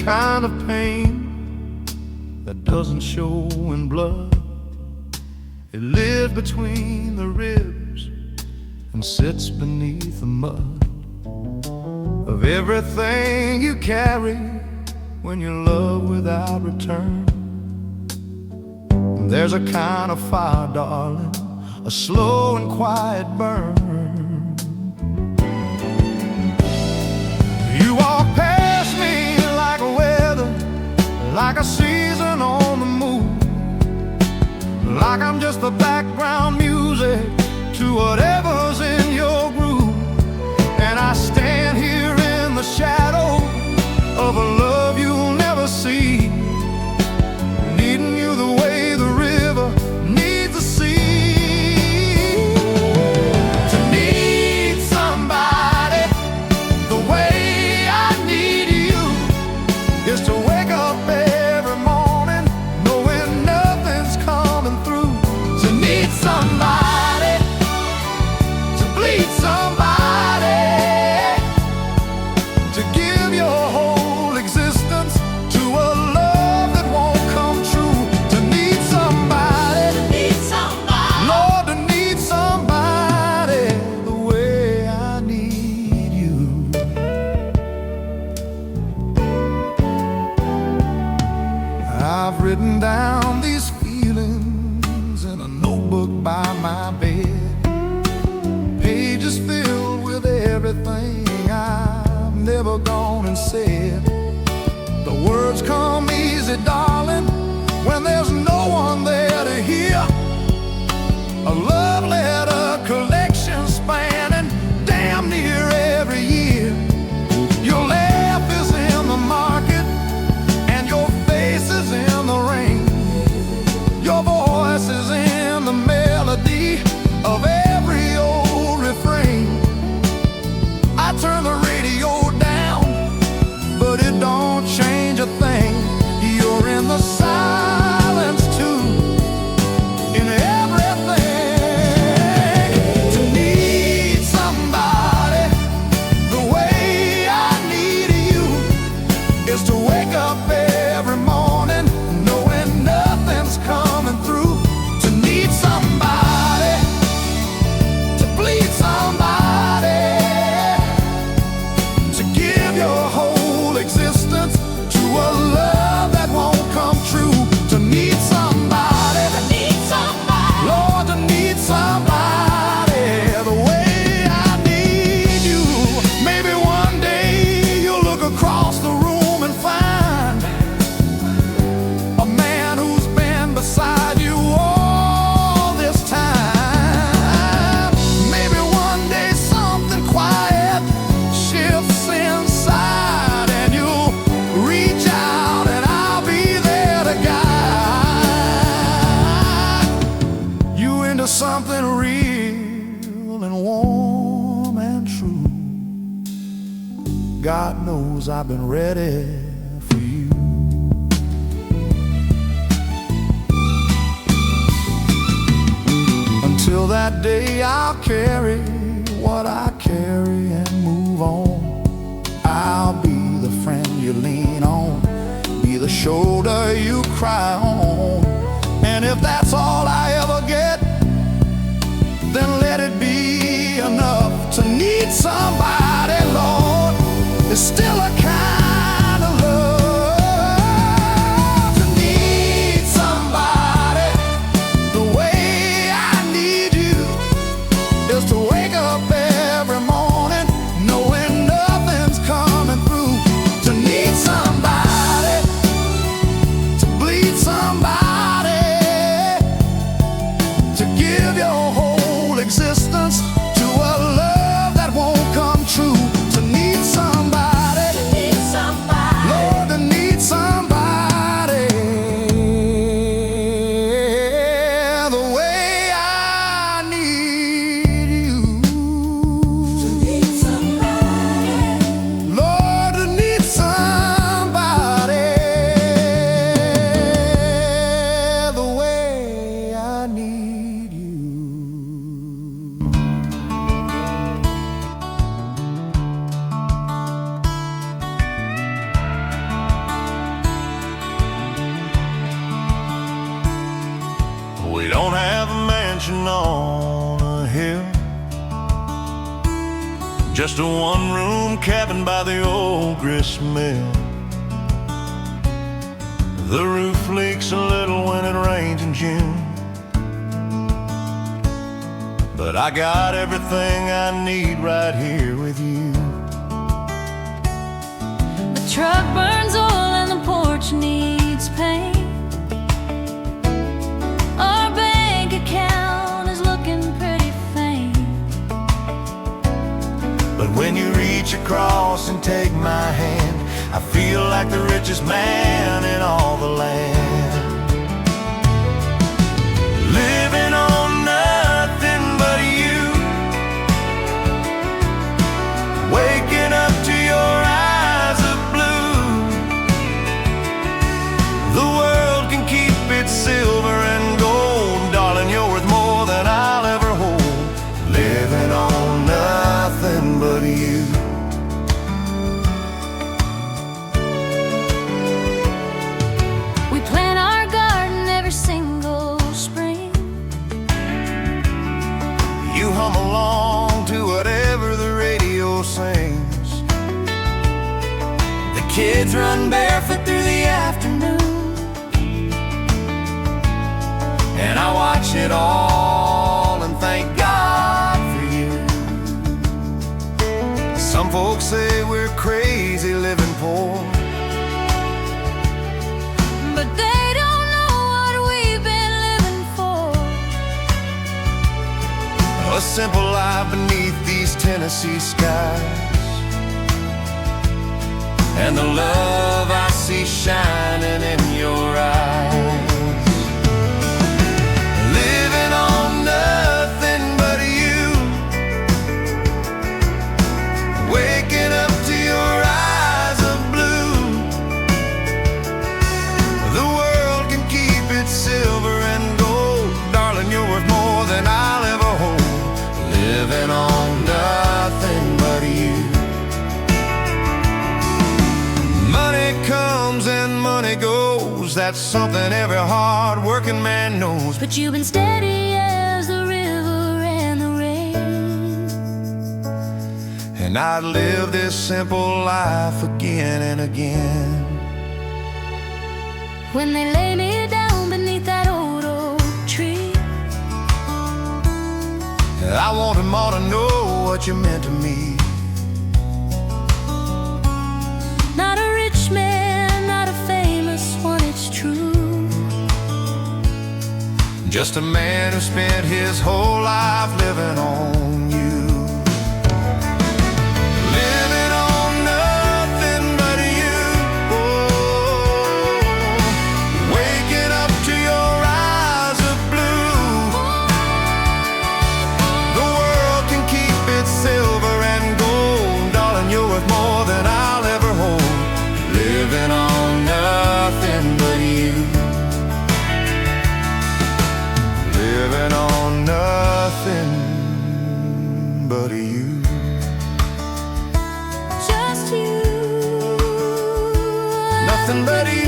kind of pain that doesn't show in blood. It lives between the ribs and sits beneath the mud of everything you carry when you love without return. There's a kind of fire, darling, a slow and quiet burn. You walk past me like weather, like a season on the moon, like I'm just the background music to whatever's in your groove. And I stand here in the shadow of a love you'll never see, needing you the way the river needs the sea. To need somebody the way I need you is to wake up every morning knowing nothing's coming through. To need somebody, to bleed somebody, to give your whole existence to a love that won't come true. To need somebody, Lord, to need somebody the way I need you. I've written down these feelings in a notebook by my bed, pages filled with everything I've never gone and said. The words come easy, darling, when there's no one there to hear. A love letter collection spanning damn near every year. Your laugh is in the market and your face is in the rain. Your voice is in the melody of every old refrain. I turn the radio down, but it don't change a thing. You're in the silence too, in everything. To need somebody the way I need you is to wake up every morning knowing nothing's coming through. To need somebody, to bleed somebody, to give your whole existence to a love that won't come true. To need somebody, Lord, to need somebody the way I need you. Maybe one day you'll look across the room and find a man who's been beside you all this time. Maybe one day something quiet shifts inside and you'll reach out and I'll be there to guide you into something real and warm and true. God knows I've been ready for you. Until that day I'll carry what I carry and move on. I'll be the friend you lean on, be the shoulder you cry on. And if that's all I ever get, then let it be enough. To need somebody, Lord, is still a kind of love. To need somebody the way I need you is to wake up every morning knowing nothing's coming through. To need somebody, to bleed somebody, to give your whole existence to a love that won't come true. To need somebody, mansion on a hill, just a one-room cabin by the old grist mill. The roof leaks a little when it rains in June, but I got everything I need right here with you. The truck burns oil and the porch needs paint. Our bank account is looking pretty faint. But when you reach across and take my hand, I feel like the richest man in all the land. Living on nothing but you, waking up to your eyes of blue. The world can keep its silver and gold, darling, you're worth more than I'll ever hold. Living on nothing but you. We plant our garden every single spring. You hum along to whatever the radio sings. The kids run barefoot through the afternoon, and I watch it all and thank God for you. Some folks say we're crazy living poor, But they don't know what we've been living for. a simple life beneath these Tennessee skies, and the love I see shining in your eyes. Living on nothing but you, waking up to your eyes of blue. The world can keep its silver and gold, darling, you're worth more than I'll ever hold. Living on nothing but you. Money comes and money goes, that's something every hard-working man knows. But you've been steady as the river and the rain. And I'd live this simple life again and again. When they lay me down beneath that old oak tree, I want them all to know what you meant to me. not a rich man, not a famous one, it's true. Just a man who spent his whole life living on you. Living on nothing but you. Oh, waking up to your eyes of blue. The world can keep its silver and gold, darling, you're worth more than I'll ever hold. Living on nothing but you. Living on nothing but you. Just you. Nothing but you.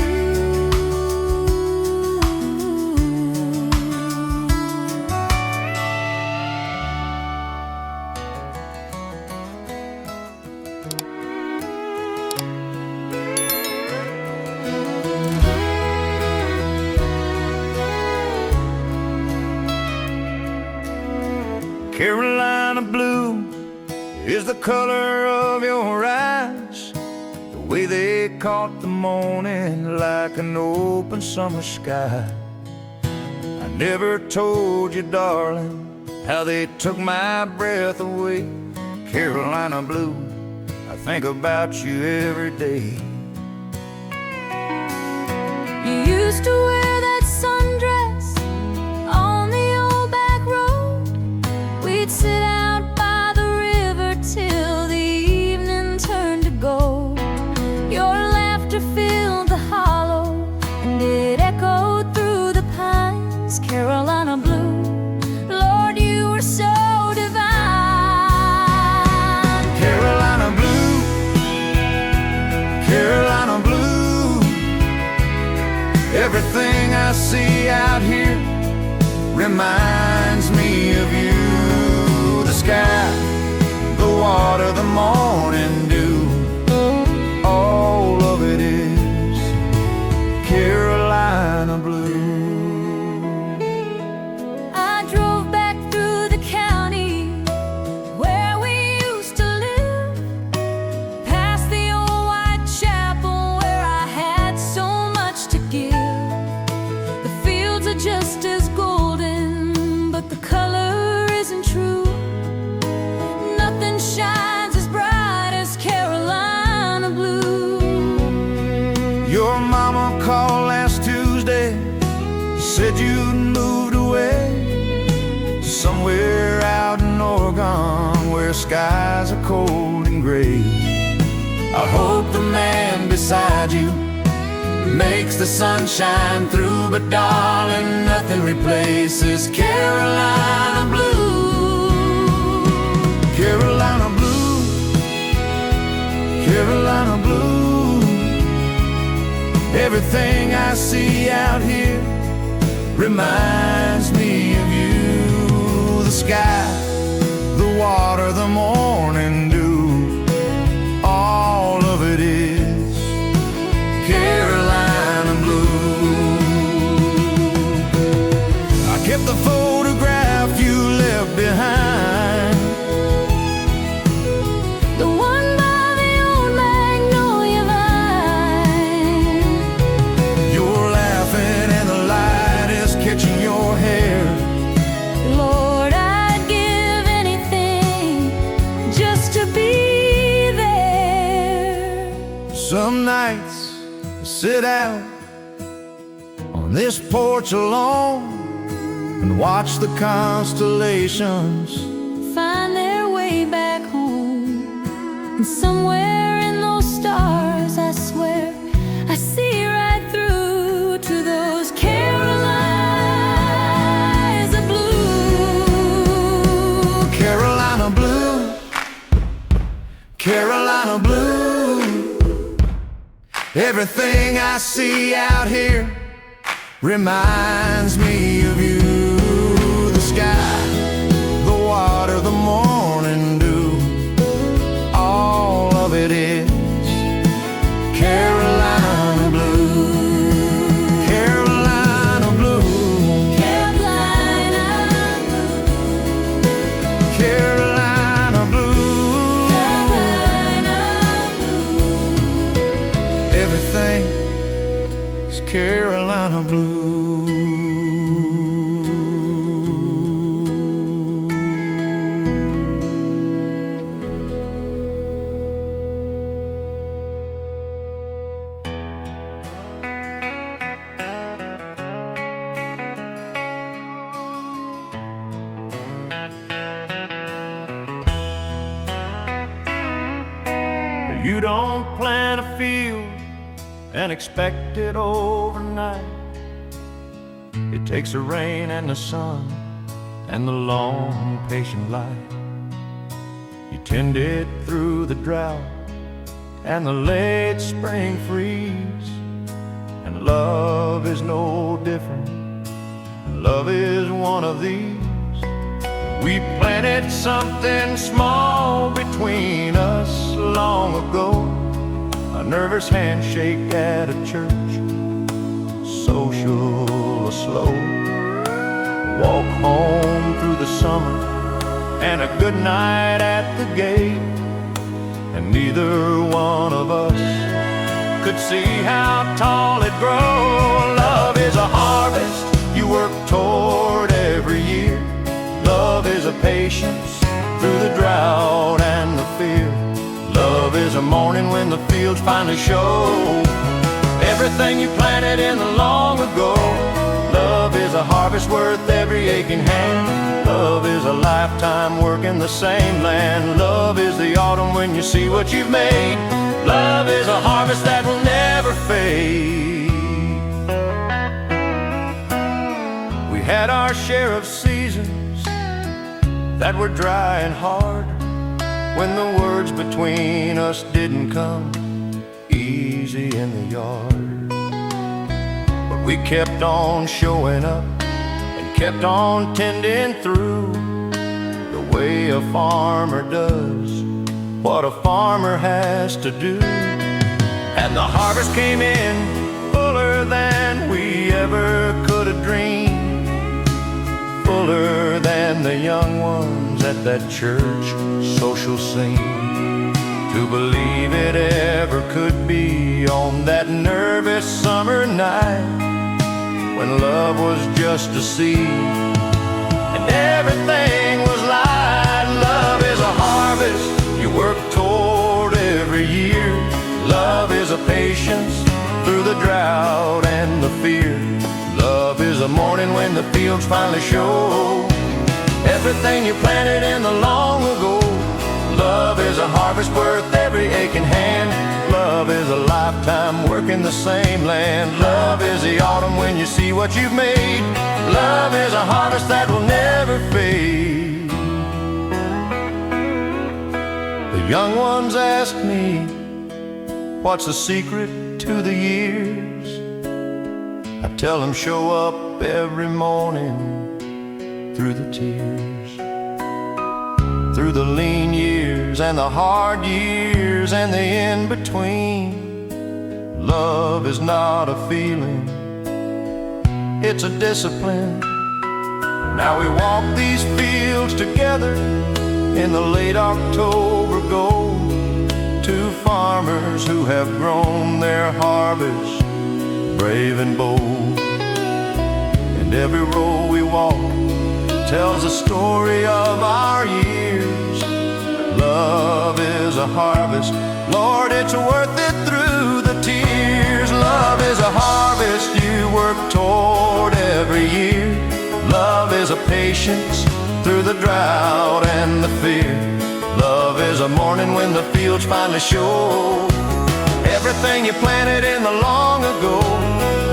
Carolina blue is the color of your eyes, the way they caught the morning like an open summer sky. I never told you, darling, how they took my breath away. Carolina blue, I think about you every day. You used to wear that sundress on the old back road. We'd sit out by the river till the evening turned to gold. Your laughter filled the hollow and it echoed through the pines. Carolina blue, Lord, you were so divine. Carolina blue, Carolina blue. Everything I see out here reminds me of you. The sky, the water, the morning dew, all of it is Carolina blue. I drove back through the county where we used to live, past the old white chapel where I had so much to give. The fields are just as golden, but the color isn't true. Nothing shines as bright as Carolina blue. Your mama called last Tuesday, said you'd moved away somewhere out in Oregon where skies are cold and gray. I hope the man beside you makes the sun shine through, but darling, nothing replaces Carolina blue. Carolina blue, Carolina blue. Everything I see out here reminds me of you. The sky, the water, the morning dew, all of it is Carolina blue. I kept the photograph you left behind, The one by the old magnolia vine. you're laughing and the light is catching your hair. Lord, I'd give anything just to be there. Some nights I sit out on this porch alone and watch the constellations. Find their way back home, and somewhere in those stars, I swear I see right through to those Carolinas of blue. Carolina blue, Carolina blue. Everything I see out here reminds me of you. The sky, the water, the morning dew, all of it is Carolina blue. Carolina blue, Carolina blue, Carolina blue. Carolina blue. Everything is Carolina blue. You don't plant a field and expect it overnight. It takes the rain and the sun and the long patient light. You tend it through the drought and the late spring freeze. And love is no different. Love is one of these. We planted something small between us long ago. A nervous handshake at a church, social or slow. Walk home through the summer and a good night at the gate. And neither one of us could see how tall it grows. Love is a harvest you work toward every year. Love is a patience through the drought and the fear. Love is a morning when the fields finally show everything you planted in the long ago. Love is a harvest worth every aching hand. Love is a lifetime working the same land. Love is the autumn when you see what you've made. Love is a harvest that will never fade. We had our share of seasons that were dry and hard, when the words between us didn't come easy in the yard. But we kept on showing up and kept on tending through the way a farmer does what a farmer has to do. And the harvest came in fuller than we ever could have dreamed, fuller than the young ones at that church social scene. To believe it ever could be on that nervous summer night when love was just a seed and everything was light. Love is a harvest you work toward every year. Love is a patience through the drought and the fear. Love is a morning when the fields finally show everything you planted in the long ago. Love is a harvest worth every aching hand. Love is a lifetime working the same land. Love is the autumn when you see what you've made. Love is a harvest that will never fade. The young ones ask me, what's the secret to the years? I tell them, show up every morning through the tears, through the lean years and the hard years and the in-between. Love is not a feeling, it's a discipline. Now we walk these fields together in the late October gold, two farmers who have grown their harvest brave and bold. And every row we walk tells a story of our years. Love is a harvest, Lord, it's worth it through the tears. Love is a harvest you work toward every year. Love is a patience through the drought and the fear. Love is a morning when the fields finally show everything you planted in the long ago.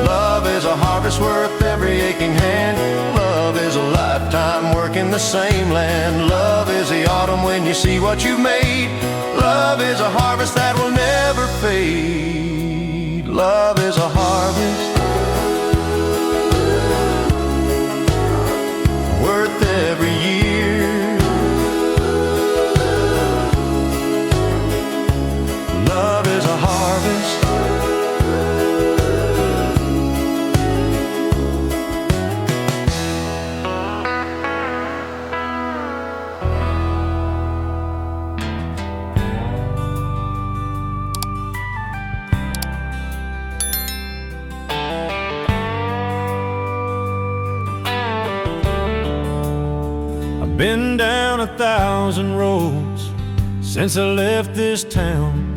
Love is a harvest worth every aching hand. Love is a lifetime working the same land. Love is the autumn when you see what you've made. Love is a harvest that will never fade. Love is a harvest worth every year. Love is a harvest been down 1,000 roads since I left this town,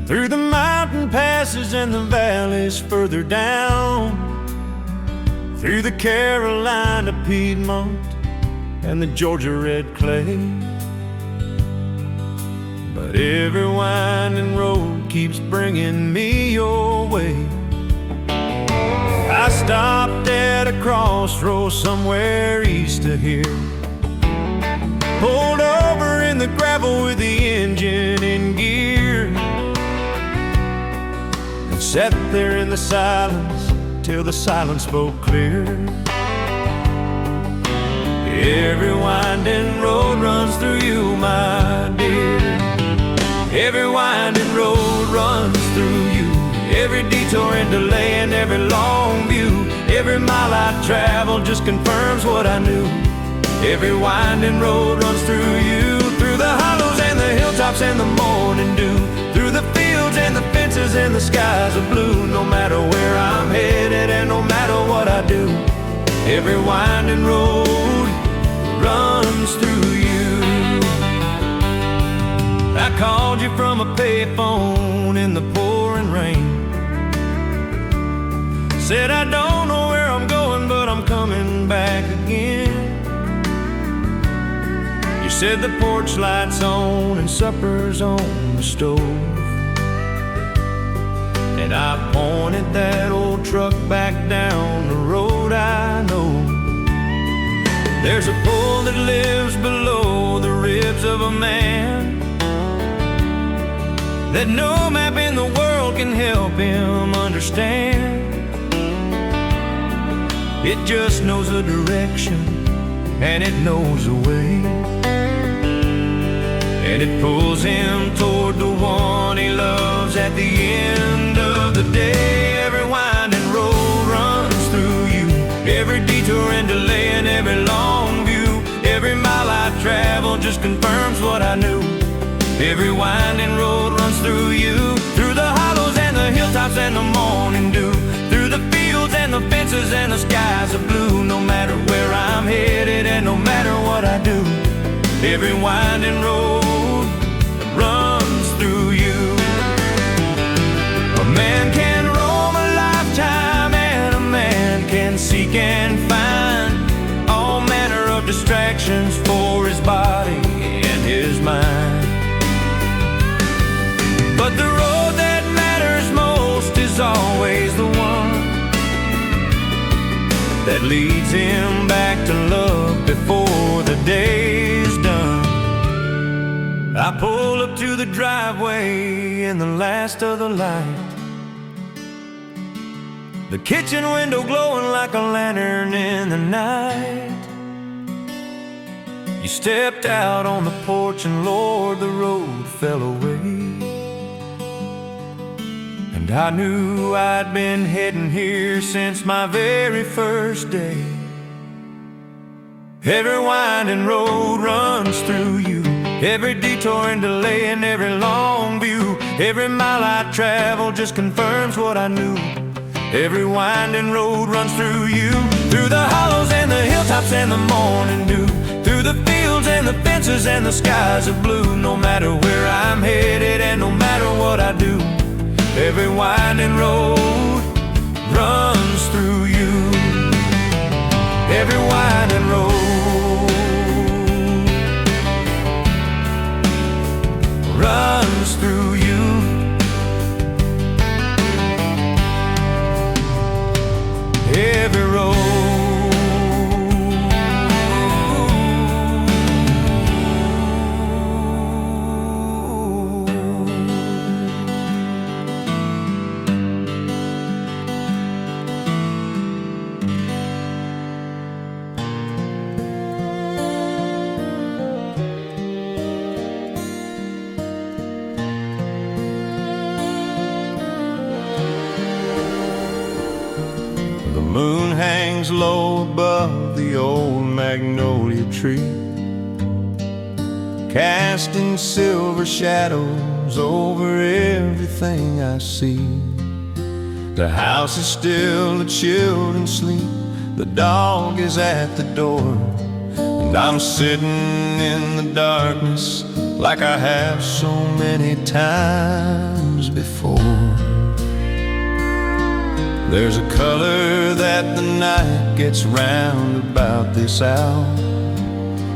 through the mountain passes and the valleys further down, through the Carolina Piedmont and the Georgia red clay. But every winding road keeps bringing me your way. I stopped at a crossroads somewhere east of here, pulled over in the gravel with the engine in gear, and sat there in the silence till the silence spoke clear. Every winding road runs through you, my dear. Every winding road runs through you. Every detour and delay and every long view, every mile I travel just confirms what I knew. Every winding road runs through you, through the hollows and the hilltops and the morning dew, through the fields and the fences and the skies of blue. No matter where I'm headed and no matter what I do, every winding road runs through you. I called you from a payphone in the pouring rain, said I don't know where I'm going, but I'm coming back again. You said the porch light's on and supper's on the stove, and I pointed that old truck back down the road I know. There's a pool that lives below the ribs of a man that no map in the world can help him understand. It just knows a direction, and it knows a way, and it pulls him toward the one he loves at the end of the day. Every winding road runs through you, every detour and delay and every long view. Every mile I travel just confirms what I knew. Every winding road runs through you, through the hollows and the hilltops and the morning dew, through the fields and the fences and the skies of blue. No matter where I'm headed and no matter what I do, every winding road runs through you. A man can roam a lifetime, and a man can seek and find all manner of distractions for his body and his mind. But the road that matters most is always the one that leads him back to love before the day's done. I pull up to the driveway in the last of the light, the kitchen window glowing like a lantern in the night. You stepped out on the porch and Lord, the road fell away. And I knew I'd been heading here since my very first day. Every winding road runs through you, every detour and delay and every long view. Every mile I travel just confirms what I knew. Every winding road runs through you, through the hollows and the hilltops and the morning dew, through the fields and the fences and the skies of blue. No matter where I'm headed and no matter what I do, every winding road runs through you. Every winding road runs through you. Every road. The moon hangs low above the old magnolia tree, casting silver shadows over everything I see. The house is still, the children sleep, the dog is at the door, and I'm sitting in the darkness like I have so many times before. There's a color that the night gets round about this hour,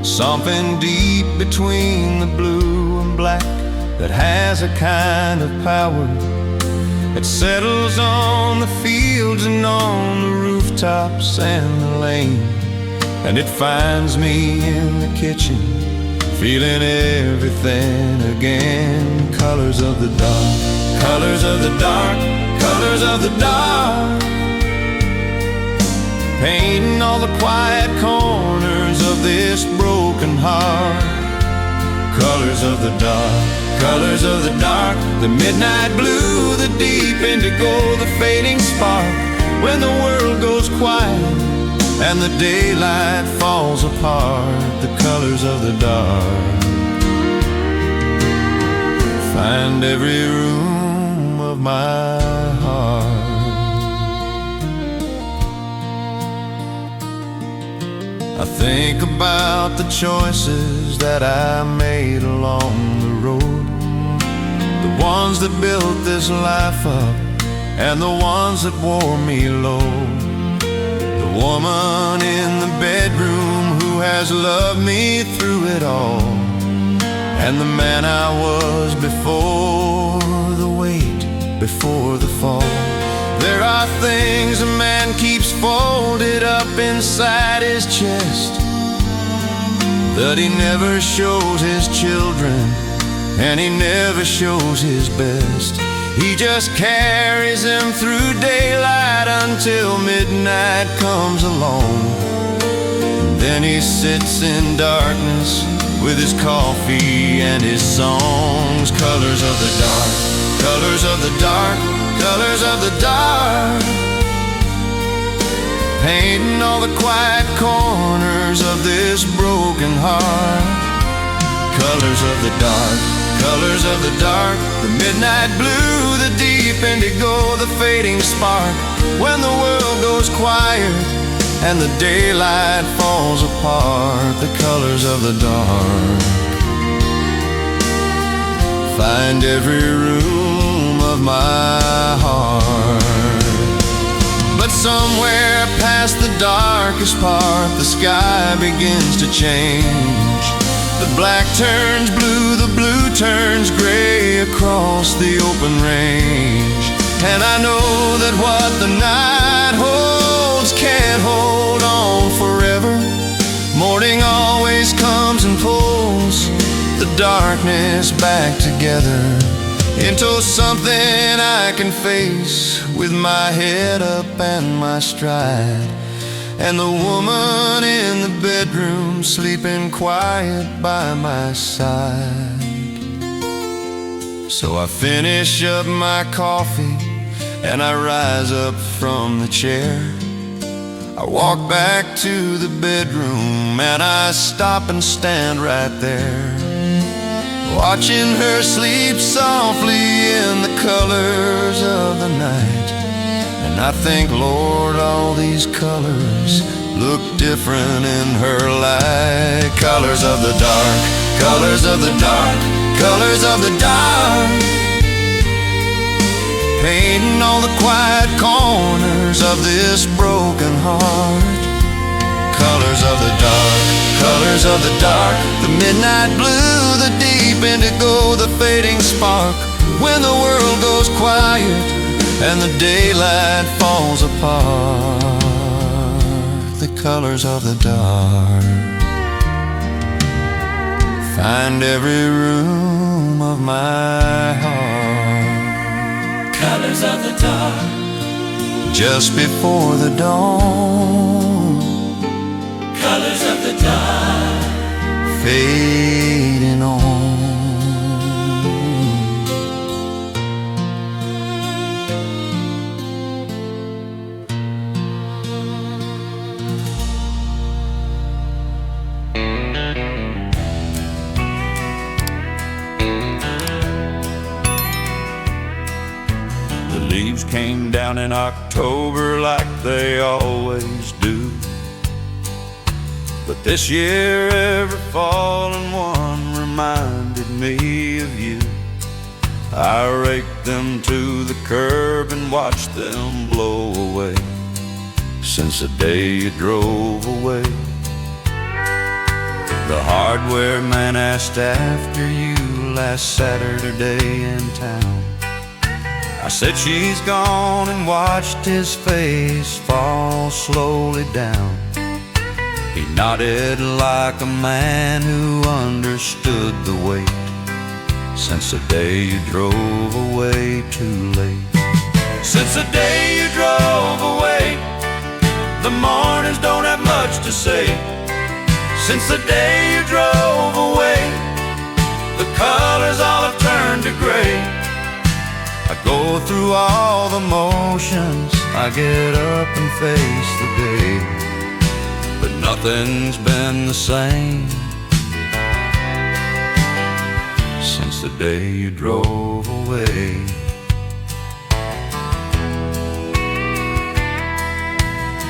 something deep between the blue and black that has a kind of power. It settles on the fields and on the rooftops and the lane, and it finds me in the kitchen, feeling everything again. Colors of the dark, colors of the dark, colors of the dark, painting all the quiet corners of this broken heart. Colors of the dark, colors of the dark, the midnight blue, the deep indigo, the fading spark. When the world goes quiet and the daylight falls apart, the colors of the dark find every room of my heart. I think about the choices that I made along the road, the ones that built this life up and the ones that wore me low. The woman in the bedroom who has loved me through it all, and the man I was before the weight, before the fall. There are things a man keeps folded up inside his chest that he never shows his children, and he never shows his best. He just carries them through daylight until till midnight comes along. Then he sits in darkness with his coffee and his songs. Colors of the dark, colors of the dark, colors of the dark, painting all the quiet corners of this broken heart. Colors of the dark, colors of the dark, the midnight blue, the deep indigo, the fading spark. When the world goes quiet and the daylight falls apart, the colors of the dark find every room of my heart. But somewhere past the darkest part, the sky begins to change. The black turns blue, the blue turns gray across the open range. And I know that what the night holds can't hold on forever. Morning always comes and pulls the darkness back together into something I can face with my head up and my stride, and the woman in the bedroom sleeping quiet by my side. So I finish up my coffee and I rise up from the chair. I walk back to the bedroom and I stop and stand right there, watching her sleep softly in the colors of the night. And I think, Lord, all these colors look different in her light. Colors of the dark, colors of the dark, colors of the dark, painting all the quiet corners of this broken heart. Colors of the dark, colors of the dark, the midnight blue, the deep indigo, the fading spark. When the world goes quiet and the daylight falls apart, the colors of the dark find every room of my heart. Colors of the dark, just before the dawn, colors of the dark, fading on. Leaves came down in October like they always do, but this year every fallen one reminded me of you. I raked them to the curb and watched them blow away since the day you drove away. The hardware man asked after you last Saturday in town. I said she's gone and watched his face fall slowly down. He nodded like a man who understood the weight since the day you drove away too late. Since the day you drove away, the mornings don't have much to say. Since the day you drove away, the colors all have turned to gray. I go through all the motions, I get up and face the day, but nothing's been the same since the day you drove away.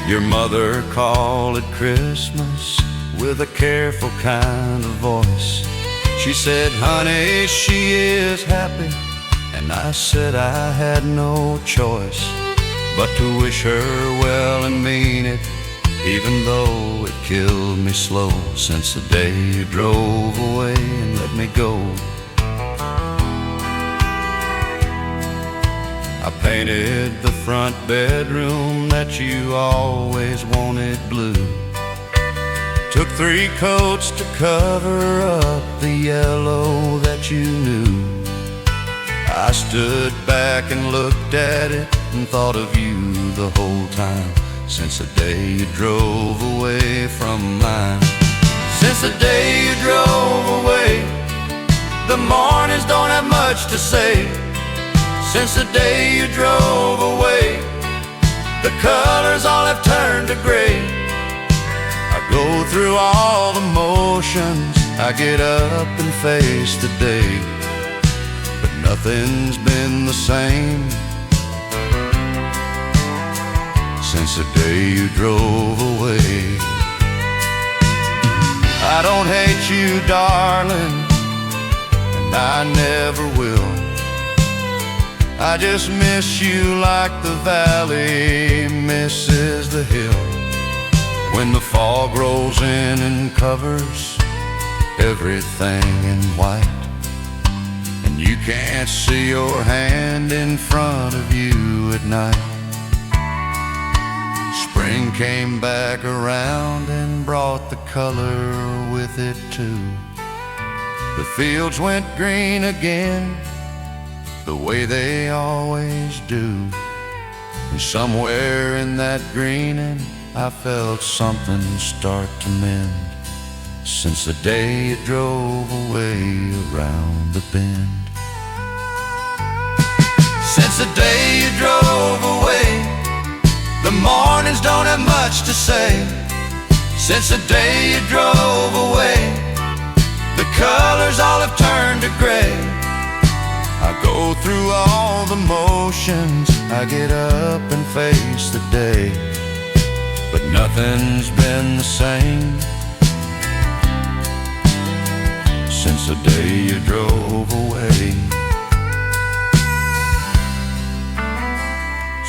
Your mother called at Christmas with a careful kind of voice. She said, honey, she is happy. And I said I had no choice but to wish her well and mean it, even though it killed me slow since the day you drove away and let me go. I painted the front bedroom that you always wanted blue. Took 3 coats to cover up the yellow that you knew. I stood back and looked at it and thought of you the whole time, since the day you drove away from mine. Since the day you drove away, the mornings don't have much to say. Since the day you drove away, the colors all have turned to gray. I go through all the motions, I get up and face the day, but nothing's been the same since the day you drove away. I don't hate you, darling, and I never will. I just miss you like the valley misses the hill, when the fog rolls in and covers everything in white, and you can't see your hand in front of you at night. Spring came back around and brought the color with it too. The fields went green again, the way they always do. And somewhere in that greening I felt something start to mend, since the day you drove away around the bend. Since the day you drove away, the mornings don't have much to say. Since the day you drove away, the colors all have turned to gray. I go through all the motions, I get up and face the day, but nothing's been the same since the day you drove away.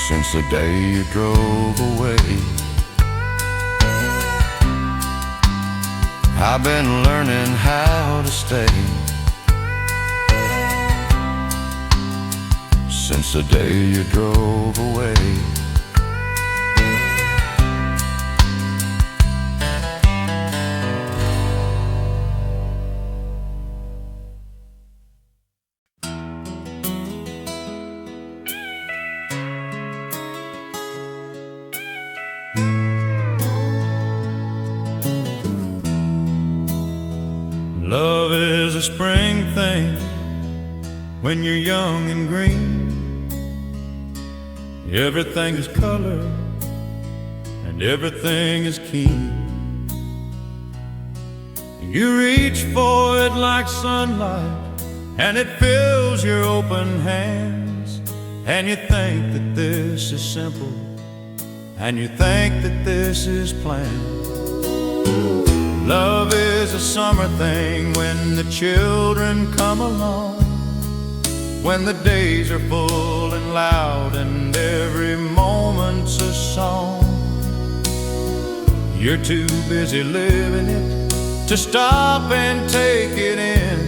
Since the day you drove away, I've been learning how to stay. Since the day you drove away. Love is a spring thing when you're young and green. Everything is color and everything is keen. You reach for it like sunlight and it fills your open hands, and you think that this is simple, and you think that this is planned. Love is a summer thing when the children come along, when the days are full and loud and every moment's a song. You're too busy living it to stop and take it in,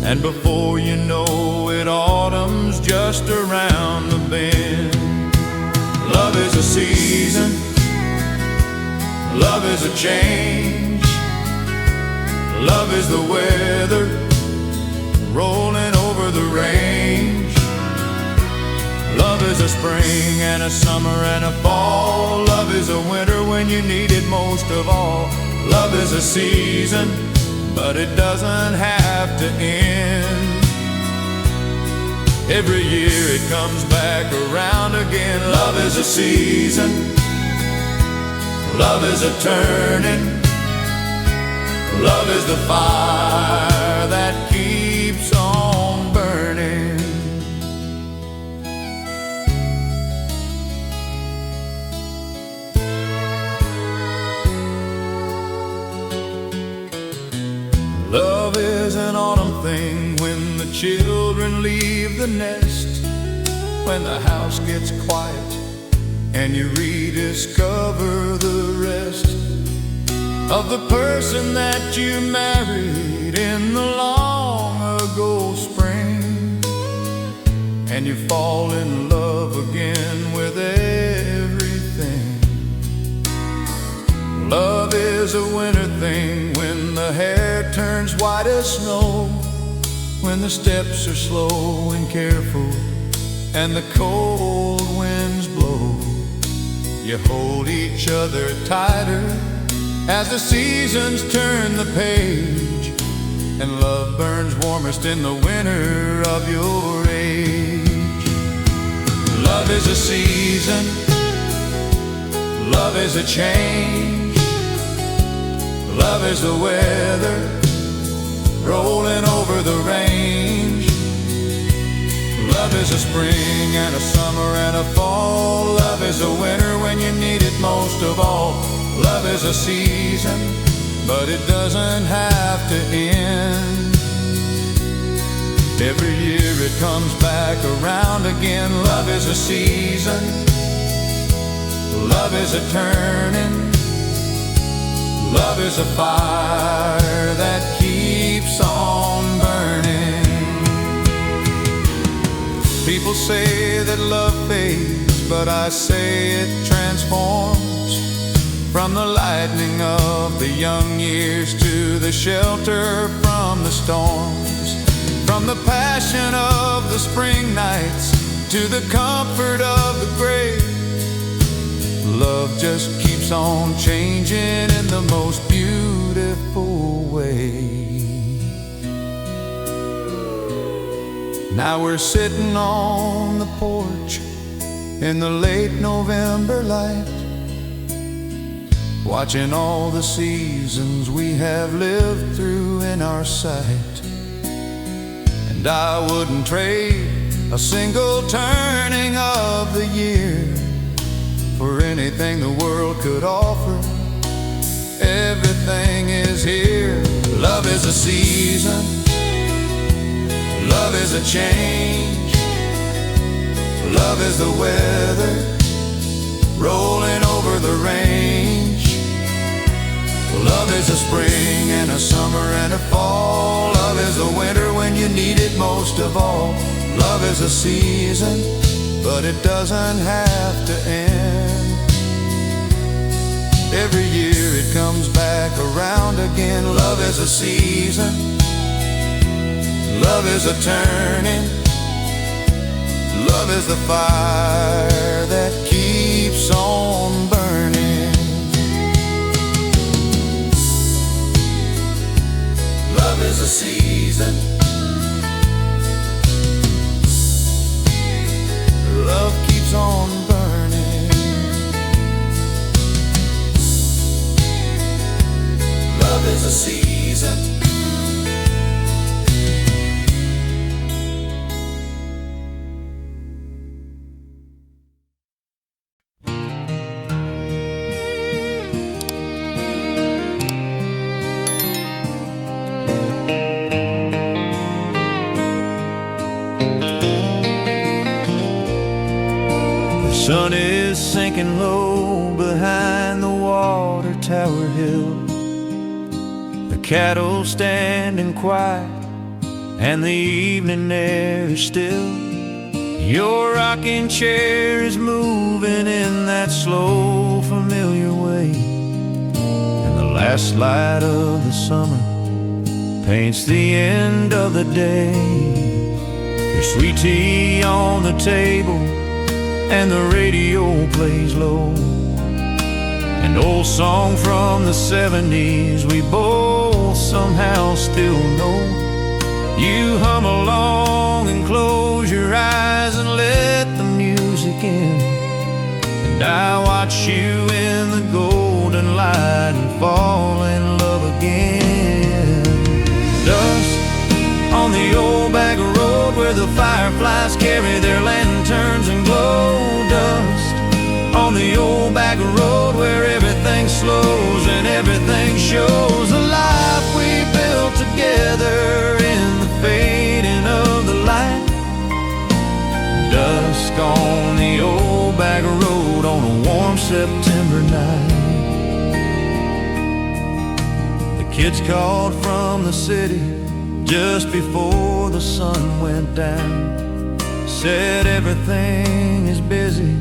and before you know it, autumn's just around the bend. Love is a season, love is a change, love is the weather rolling over the range. Love is a spring and a summer and a fall. Love is a winter when you need it most of all. Love is a season, but it doesn't have to end. Every year it comes back around again. Love is a season, love is a turning, love is the fire that keeps on burning. Love is an autumn thing when the children leave the nest, when the house gets quiet and you rediscover the rest of the person that you married in the long ago spring, and you fall in love again with everything. Love is a winter thing when the hair turns white as snow, when the steps are slow and careful and the cold wind You hold each other tighter as the seasons turn the page, and love burns warmest in the winter of your age. Love is a season, love is a change, love is the weather rolling over the range. Love is a spring and a summer and a fall. Love is a winter when you need it most of all. Love is a season, but it doesn't have to end. Every year it comes back around again. Love is a season, love is a turning, love is a fire that keeps on burning. People say that love fades, but I say it transforms. From the lightning of the young years to the shelter from the storms, from the passion of the spring nights to the comfort of the grave. Love just keeps on changing in the most beautiful way. Now we're sitting on the porch in the late November light, watching all the seasons we have lived through in our sight. And I wouldn't trade a single turning of the year for anything the world could offer. Everything is here. Love is a season, love is a change, love is the weather rolling over the range. Love is a spring and a summer and a fall. Love is a winter when you need it most of all. Love is a season, but it doesn't have to end. Every year it comes back around again. Love is a season, love is a turning, love is the fire that keeps on burning. Love is a season, love keeps on burning. Love is a season. The sun is sinking low behind the water tower hill. The cattle standing quiet and the evening air is still. Your rocking chair is moving in that slow, familiar way, and the last light of the summer paints the end of the day. There's sweet tea on the table and the radio plays low, an old song from the 70s we both somehow still know. You hum along and close your eyes and let the music in, and I watch you in the golden light and fall in love again. Dust on the old back road where the fireflies carry their lanterns and glow. Dust on the old back road where everything slows and everything shows. The life we built together in the fading of the light. Dusk on the old back road on a warm September night. The kids called from the city just before the sun went down, said everything is busy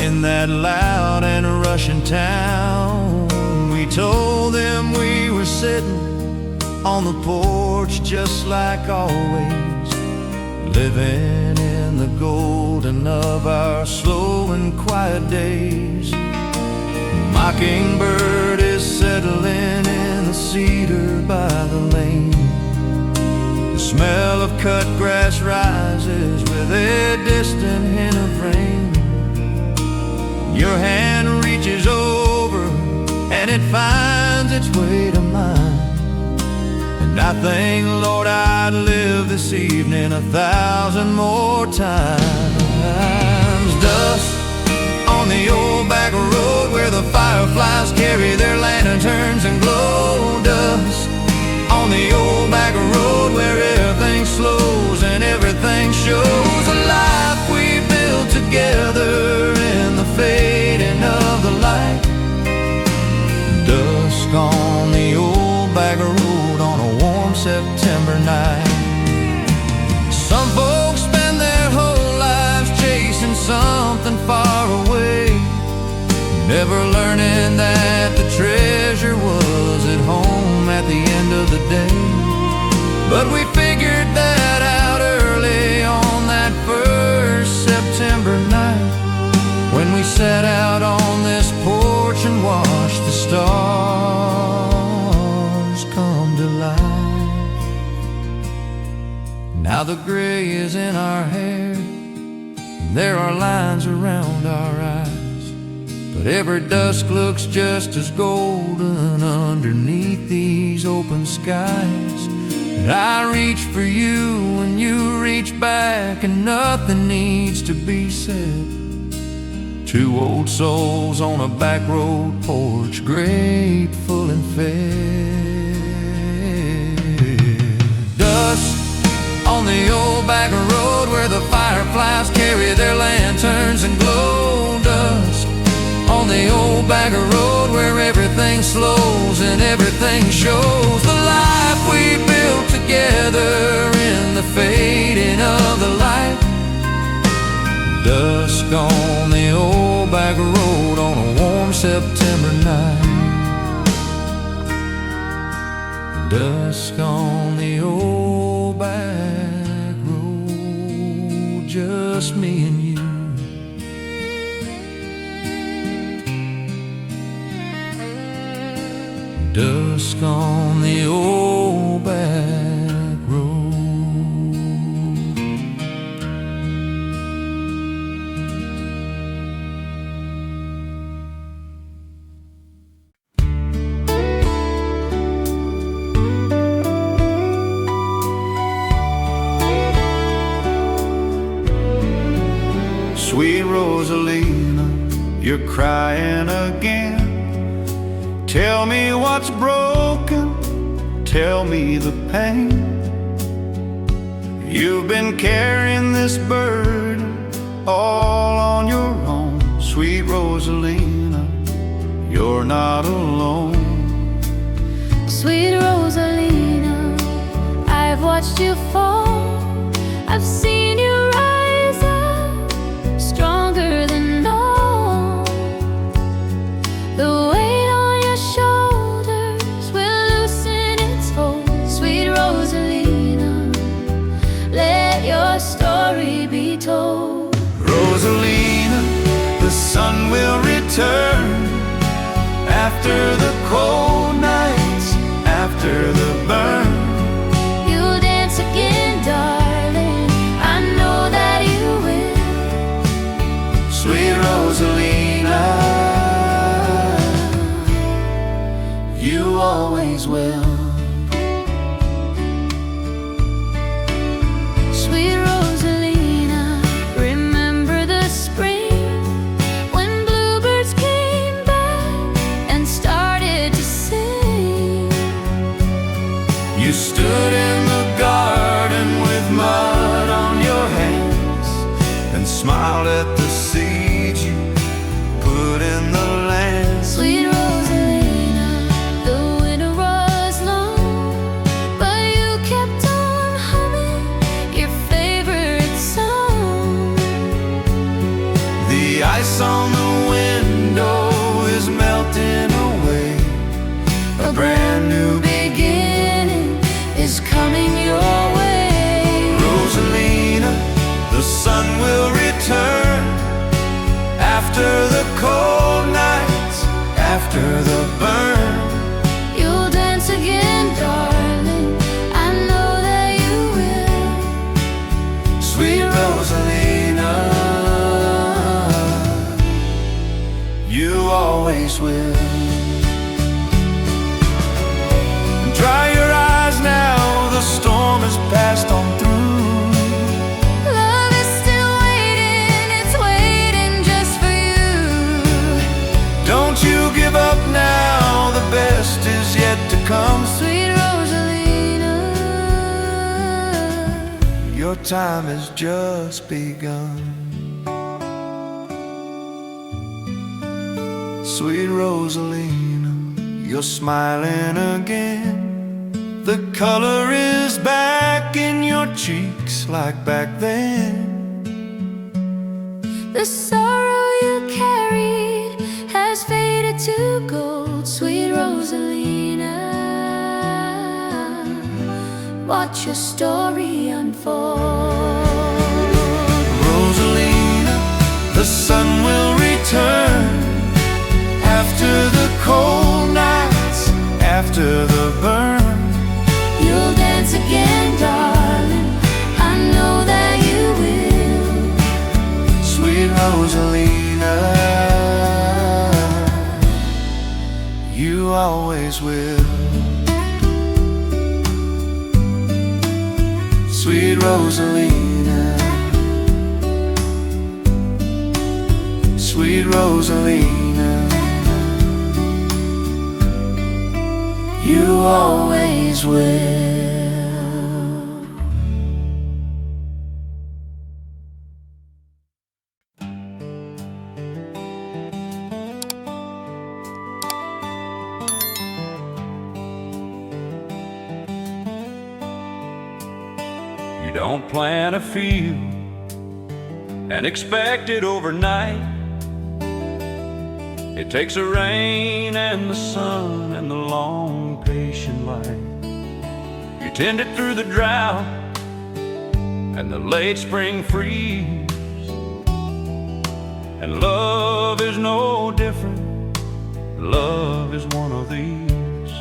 in that loud and rushing town. We told them we were sitting on the porch just like always, living in the golden of our slow and quiet days. mockingbird is settling in the cedar by the lane. The smell of cut grass rises with a distant hint of rain. Your hand reaches over and it finds its way to mine. And I think, Lord, I'd live this evening 1,000 more times. Dust on the old back road where the fireflies carry their lanterns and glow. Dust on the old back road where everything slows and everything shows. A life we built together in the fading of the light. Dusk on the old back road on a warm September night. Some folks spend their whole lives chasing something far away, never learning that the treasure was at home at the end of the day. But we figured that out early on that first September night, when we sat out on this porch and watched the stars come to light. Now the gray is in our hair, there are lines around our eyes, but every dusk looks just as golden underneath these open skies. And I reach for you and you reach back, and nothing needs to be said. Two old souls on a back road porch, grateful and fed. Dust on the old back road where the fireflies carry their lanterns and glow. Dust on the old back road where everything slows and everything shows. The life we built together in the fading of the light. Dusk on the old back road on a warm September night. Dusk on the old back road, just me and you. Dusk on the old back road. Sweet Rosalina, you're crying again. Tell me what's broken, tell me the pain. You've been carrying this burden all on your own. Sweet Rosalina, you're not alone. Sweet Rosalina, I've watched you fall. I've seen you rise up, stronger than all. The weight on your shoulders will loosen its hold. Sweet Rosalina, let your story be told. Rosalina, the sun will return after the cold nights, after the burn. You'll dance again, darling, I know that you will. Sweet Rosalina, you always will. Sweet Rosalina, remember the spring when bluebirds came back and started to sing. You stood in the garden with mud on your hands and smiled at the seeds you put in the land. Sweet Rosalina, the winter was long, but you kept on humming your favorite song. The ice on the window is melting away. A brand new beginning is coming your way. Rosalina, the sun will return after the cold nights, after the burn. You'll dance again, darling, I know that you will. Sweet Rosalina, you always will. Dry your eyes now, the storm has passed on through. Love is still waiting, it's waiting just for you. Don't you give up now, the best is yet to come. Sweet Rosalina, Your time has just begun. Sweet Rosalina, you're smiling again. The color is back in your cheeks like back then. the sorrow you carried has faded to gold. Sweet Rosalina, watch your story unfold. Rosalina, the sun will return after the cold nights, after the burn. You'll dance again, darling, I know that you will. Sweet Rosalina, you always will. Sweet Rosalina, Sweet Rosalina, you always will. You don't plant a field and expect it overnight. It takes the rain and the sun and the long patient light. You tend it through the drought and the late spring freeze. And love is no different. Love is one of these.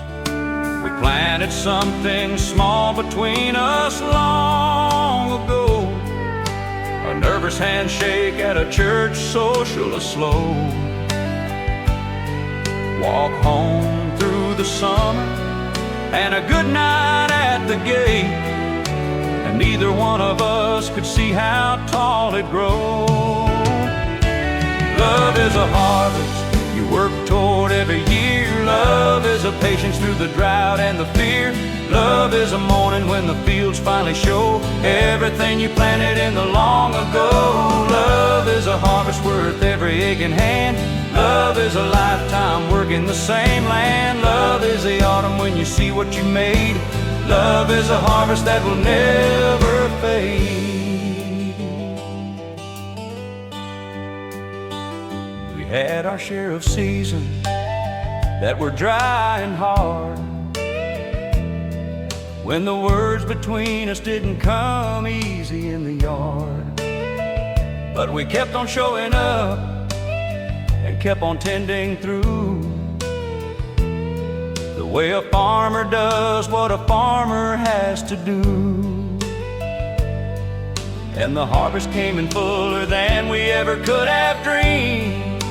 We planted something small between us long ago. A nervous handshake at a church social, a slow walk home through the summer, and a good night at the gate. And neither one of us could see how tall it grows. Love is a harvest you work toward every year. Love is a patience through the drought and the fear. Love is a morning when the fields finally show everything you planted in the long ago. Love is a harvest worth every aching hand. Love is a lifetime working the same land. Love is the autumn when you see what you made. Love is a harvest that will never fade. We had our share of seasons that were dry and hard, when the words between us didn't come easy in the yard. But we kept on showing up and kept on tending through, the way a farmer does what a farmer has to do. And the harvest came in fuller than we ever could have dreamed,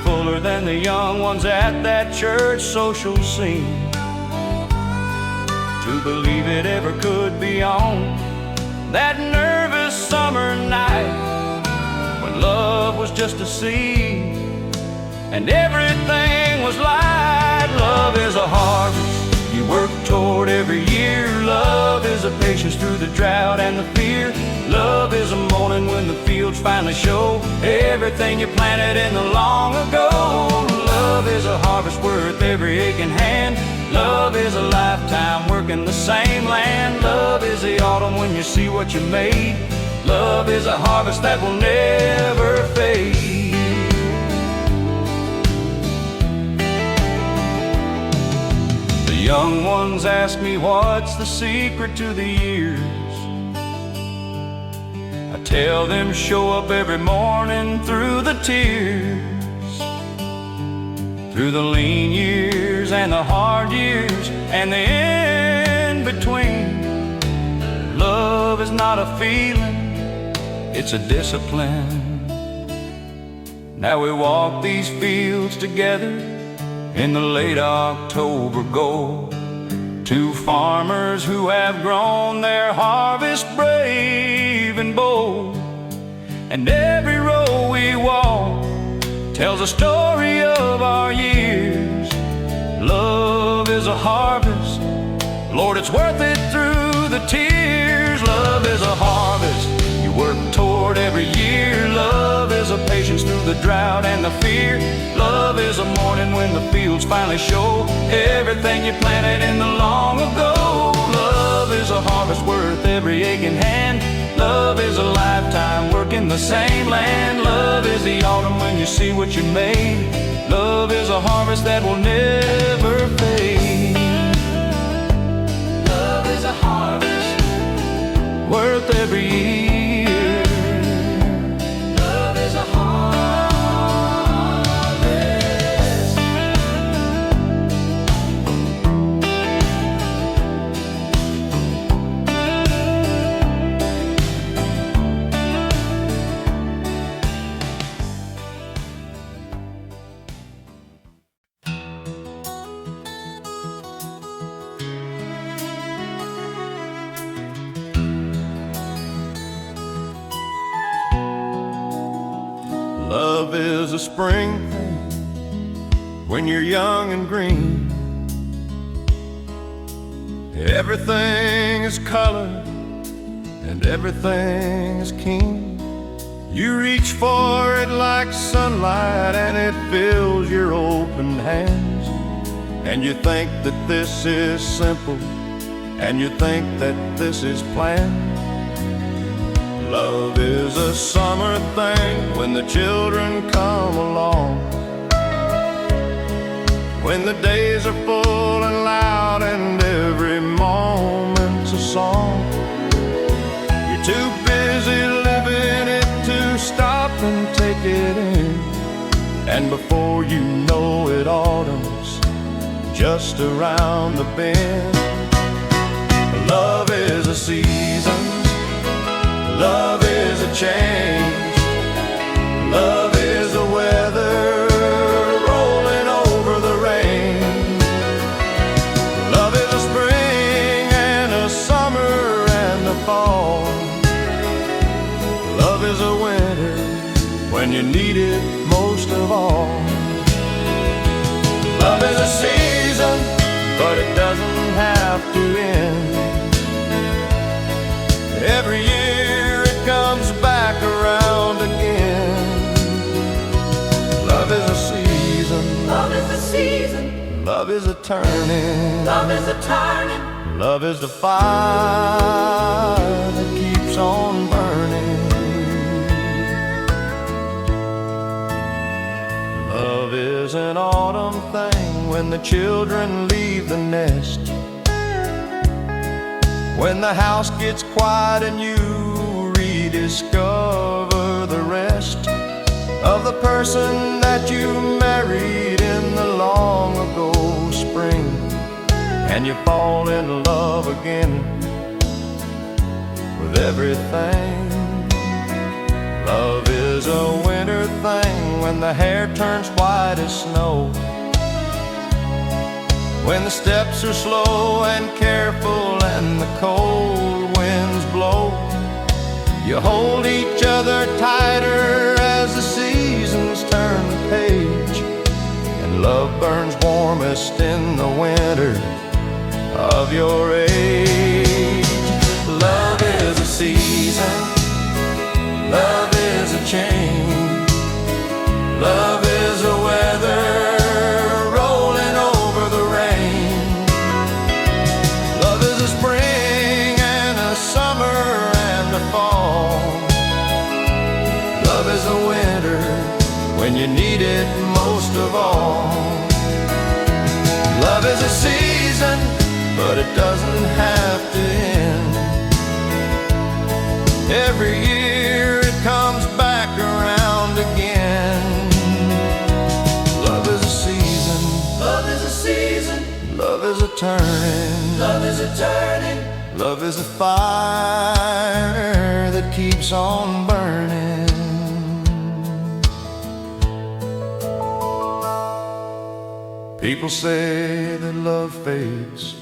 fuller than the young ones at that church social scene. To believe it ever could be on that nervous summer night, when love was just a seed and everything was light. Love is a harvest you work toward every year. Love is a patience through the drought and the fear. Love is a morning when the fields finally show everything you planted in the long ago. Love is a harvest worth every aching hand. Love is a lifetime working the same land. Love is the autumn when you see what you made. Love is a harvest that will never fade. The young ones ask me what's the secret to the years. I tell them show up every morning through the tears. through the lean years and the hard years and the in-between. Love is not a feeling, it's a discipline. Now we walk these fields together in the late October gold. Two farmers who have grown their harvest brave and bold. And every row we walk tells a story of our years. Love is a harvest, Lord, it's worth it through the tears. Love is a harvest you work toward every year. Love is a patience through the drought and the fear. Love is a morning when the fields finally show everything you planted in the long ago. Love is a harvest worth every aching hand. Love is a lifetime working the same land. Love is the autumn when you see what you made. Love is a harvest that will never fade. Love is a harvest worth every year. Love is a harvest. Love is a spring thing when you're young and green. Everything is color and everything is keen. You reach for it like sunlight and it fills your open hands. And you think that this is simple, and you think that this is planned. Love is a summer thing when the children come along, when the days are full and loud and every moment's a song. You're too busy living it to stop and take it in. And before you know it, autumn's just around the bend. Love is a season, love is a change. Love is the weather rolling over the rain. Love is a spring and a summer and a fall. Love is a winter when you need it most of all. Love is a season, but it doesn't have to end. Every year it comes back around again. Love is a season. Love is a season. Love is a turning. Love is a turning. Love is the fire that keeps on burning. Love is an autumn thing when the children leave the nest, when the house gets quiet and you rediscover the rest of the person that you married in the long ago spring, and you fall in love again with everything. Love is a winter thing when the hair turns white as snow, when the steps are slow and careful and the cold winds blow. You hold each other tighter as the seasons turn the page, and love burns warmest in the winter of your age. Love is a season, love is a change. Love is a weather rolling over the rain. Love is a spring and a summer and a fall. Love is a winter when you need it most of all. Love is a season, but it doesn't have to end. Every year it comes back around again. Love is a season. turning. Love is a turning. Love is a fire that keeps on burning. People say that love fades,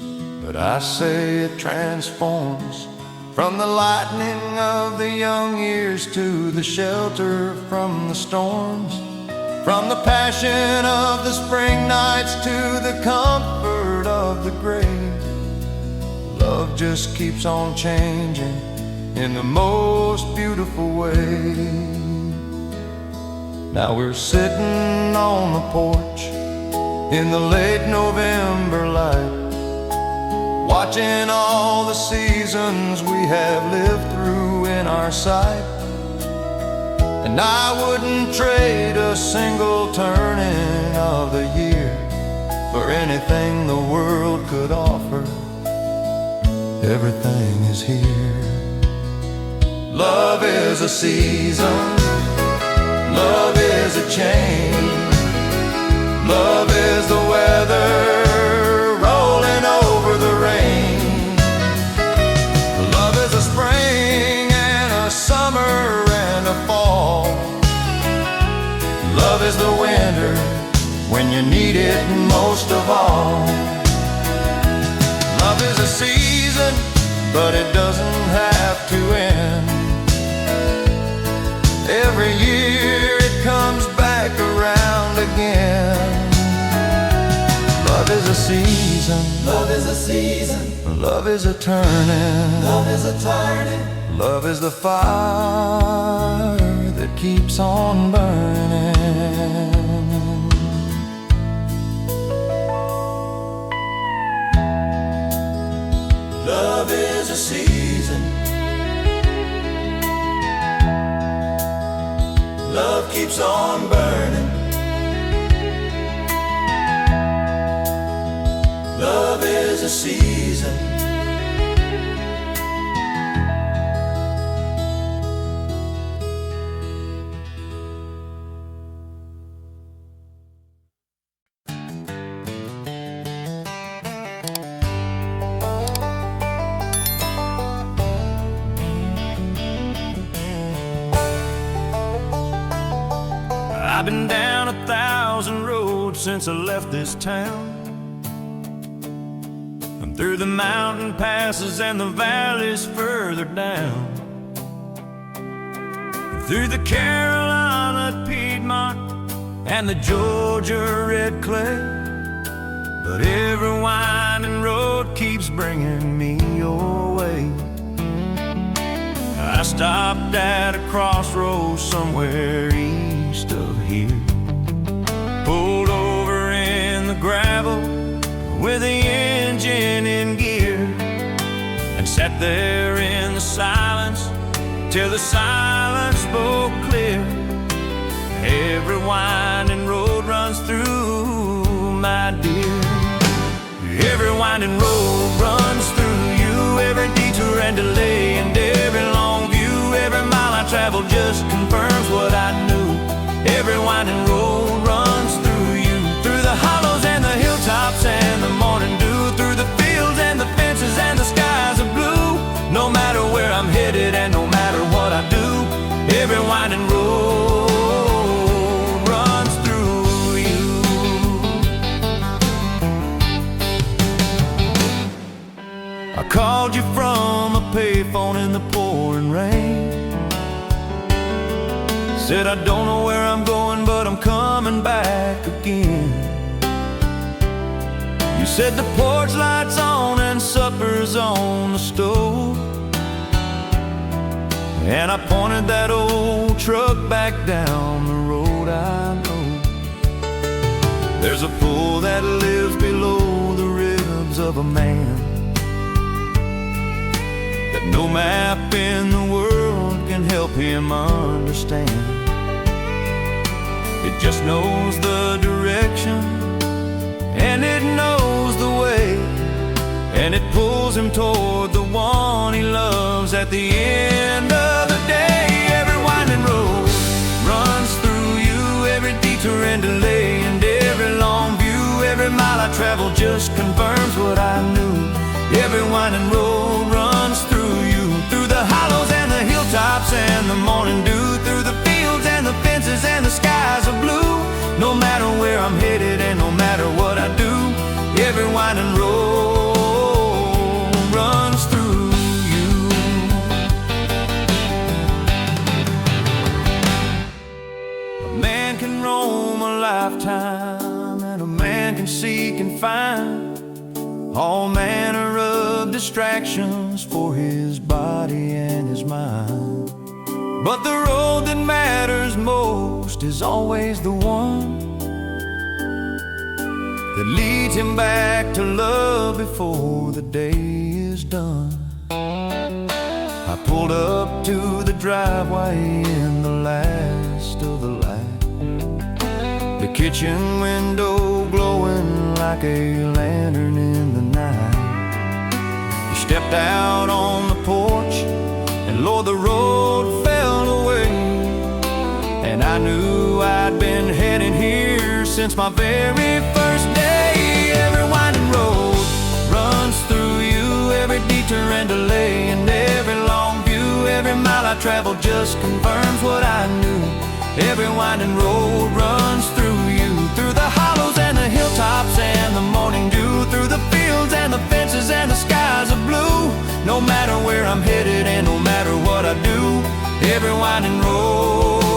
but I say it transforms. From the lightning of the young years to the shelter from the storms. From the passion of the spring nights to the comfort of the grave. Love just keeps on changing in the most beautiful way. Now we're sitting on the porch in the late November light, watching all the seasons we have lived through in our sight. And I wouldn't trade a single turning of the year for anything the world could offer. Everything is here. Love is a season. Love is a change. Love is the weather rolling over the rain. Love is a spring and a summer and a fall. Love is the winter when you need it most of all. Love is a season, but it doesn't have to end. Every year it comes back around again. Love is a season. Love is a season. Love is a turning. Love is a turning. Love is the fire that keeps on burning. Love is a season. Love keeps on burning. Love is a season. I've been down 1,000 roads since I left this town. I'm through the mountain passes and the valleys further down. Through the Carolina Piedmont and the Georgia red clay. But every winding road keeps bringing me your way. I stopped at a crossroads somewhere east of here. Pulled over in the gravel with the engine in gear, and sat there in the silence till the silence spoke clear. Every winding road runs through, my dear. Every winding road runs through you. Every detour and delay and every long view. Every mile I travel just confirms what I knew. Every winding road runs through you. Through the hollows and the hilltops and the morning dew. Through the fields and the fences and the skies of blue. No matter where I'm headed and no matter what I do, every winding road runs through you. I called you from a payphone in the pouring rain. Said I don't know where I'm going, but I'm coming back again. You said the porch light's on and supper's on the stove, and I pointed that old truck back down the road I know. There's a pool that lives below the ribs of a man that no map in the world can help him understand. It just knows the direction, and it knows the way, and it pulls him toward the one he loves at the end of the day. Every winding road runs through you. Every detour and delay and every long view. Every mile I I travel just confirms what I knew. Every winding road runs through you, through the hollows and the hilltops and the morning dew, through the fields and the fences and the skies of blue. No matter where I'm headed and no matter what I do, every winding road runs through you. A man can roam a lifetime, and a man can seek and find all manner of distractions for his body and his mind. But the road that matters most is always the one that leads him back to love before the day is done. I pulled up to the driveway in the last of the light, the kitchen window glowing like a lantern in the night. He stepped out on the porch, and Lord, the road fell away. And I knew I'd been heading here since my very first day. Every winding road runs through you, every detour and delay, and every long view. Every mile I travel just confirms what I knew. Every winding road runs through you, through the hollows and the hilltops and the morning dew, through the fields and the fences and the skies of blue. No matter where I'm headed and no matter what I do, every winding road